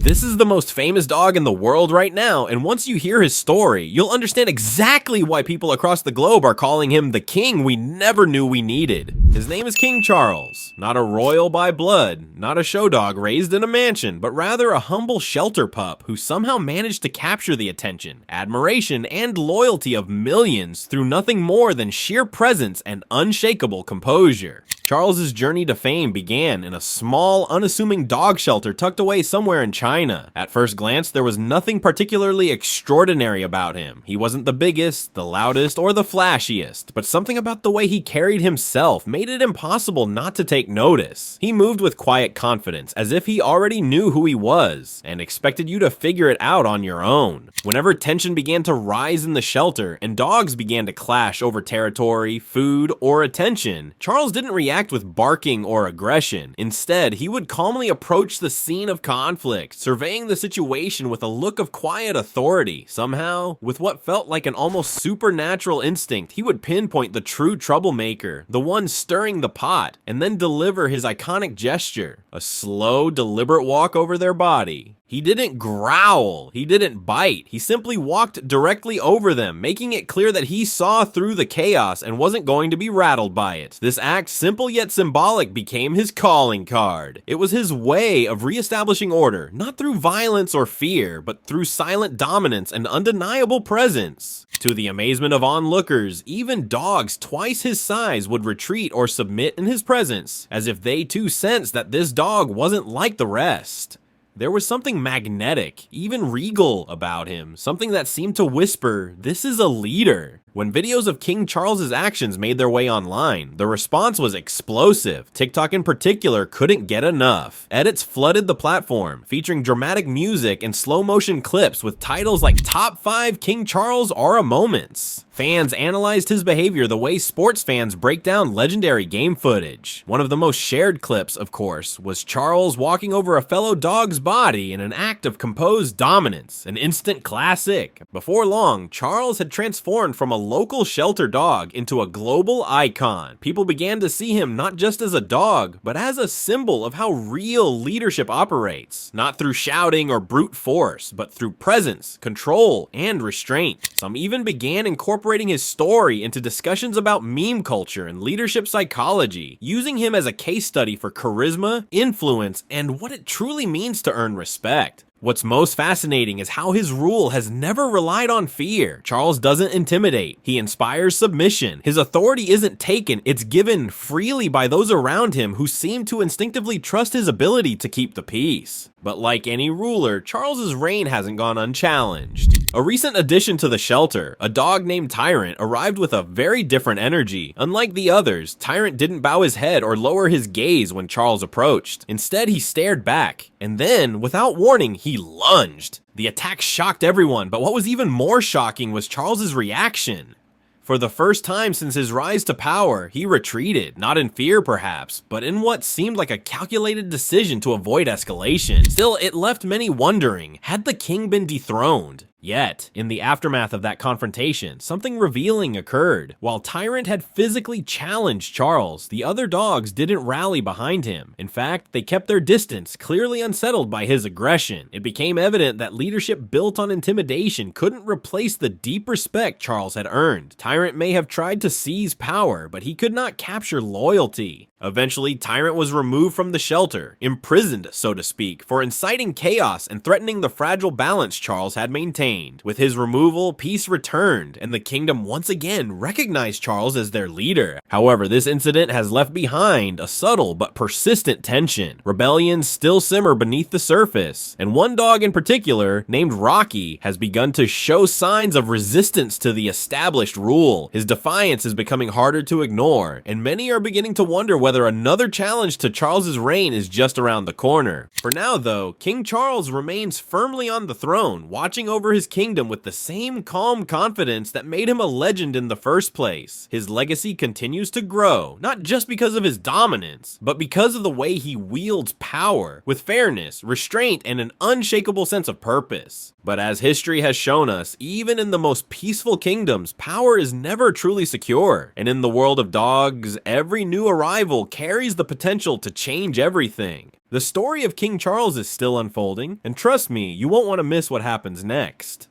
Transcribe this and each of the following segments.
This is the most famous dog in the world right now, and once you hear his story, you'll understand exactly why people across the globe are calling him the king we never knew we needed. His name is King Charles, not a royal by blood, not a show dog raised in a mansion, but rather a humble shelter pup who somehow managed to capture the attention, admiration, and loyalty of millions through nothing more than sheer presence and unshakable composure. Charles's journey to fame began in a small, unassuming dog shelter tucked away somewhere in China. At first glance, there was nothing particularly extraordinary about him. He wasn't the biggest, the loudest, or the flashiest, but something about the way he carried himself made it impossible not to take notice. He moved with quiet confidence, as if he already knew who he was, and expected you to figure it out on your own. Whenever tension began to rise in the shelter, and dogs began to clash over territory, food, or attention, Charles didn't react with barking or aggression. Instead, he would calmly approach the scene of conflict, surveying the situation with a look of quiet authority. Somehow, with what felt like an almost supernatural instinct, he would pinpoint the true troublemaker, the one stirring the pot, and then deliver his iconic gesture, a slow, deliberate walk over their body. He didn't growl, he didn't bite, he simply walked directly over them, making it clear that he saw through the chaos and wasn't going to be rattled by it. This act, simple yet symbolic, became his calling card. It was his way of reestablishing order, not through violence or fear, but through silent dominance and undeniable presence. To the amazement of onlookers, even dogs twice his size would retreat or submit in his presence, as if they too sensed that this dog wasn't like the rest. There was something magnetic, even regal about him, something that seemed to whisper, "This is a leader." When videos of King Charles's actions made their way online, the response was explosive. TikTok in particular couldn't get enough. Edits flooded the platform, featuring dramatic music and slow-motion clips with titles like Top 5 King Charles Aura Moments. Fans analyzed his behavior the way sports fans break down legendary game footage. One of the most shared clips, of course, was Charles walking over a fellow dog's body in an act of composed dominance, an instant classic. Before long, Charles had transformed from a local shelter dog into a global icon. People began to see him not just as a dog, but as a symbol of how real leadership operates. Not through shouting or brute force, but through presence, control, and restraint. Some even began incorporating his story into discussions about meme culture and leadership psychology, using him as a case study for charisma, influence, and what it truly means to earn respect. What's most fascinating is how his rule has never relied on fear. Charles doesn't intimidate. He inspires submission. His authority isn't taken, it's given freely by those around him who seem to instinctively trust his ability to keep the peace. But like any ruler, Charles's reign hasn't gone unchallenged. A recent addition to the shelter, a dog named Tyrant, arrived with a very different energy. Unlike the others, Tyrant didn't bow his head or lower his gaze when Charles approached. Instead, he stared back, and then, without warning, he lunged. The attack shocked everyone, but what was even more shocking was Charles's reaction. For the first time since his rise to power, he retreated, not in fear perhaps, but in what seemed like a calculated decision to avoid escalation. Still, it left many wondering, had the king been dethroned? Yet, in the aftermath of that confrontation, something revealing occurred. While Tyrant had physically challenged Charles, the other dogs didn't rally behind him. In fact, they kept their distance, clearly unsettled by his aggression. It became evident that leadership built on intimidation couldn't replace the deep respect Charles had earned. Tyrant may have tried to seize power, but he could not capture loyalty. Eventually, Tyrant was removed from the shelter, imprisoned, so to speak, for inciting chaos and threatening the fragile balance Charles had maintained. With his removal, peace returned, and the kingdom once again recognized Charles as their leader. However, this incident has left behind a subtle but persistent tension. Rebellions still simmer beneath the surface, and one dog in particular, named Rocky, has begun to show signs of resistance to the established rule. His defiance is becoming harder to ignore, and many are beginning to wonder whether another challenge to Charles's reign is just around the corner. For now, though, King Charles remains firmly on the throne, watching over his his kingdom with the same calm confidence that made him a legend in the first place. His legacy continues to grow, not just because of his dominance, but because of the way he wields power, with fairness, restraint, and an unshakable sense of purpose. But as history has shown us, even in the most peaceful kingdoms, power is never truly secure. And in the world of dogs, every new arrival carries the potential to change everything. The story of King Charles is still unfolding, and trust me, you won't want to miss what happens next.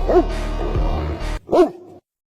Oh!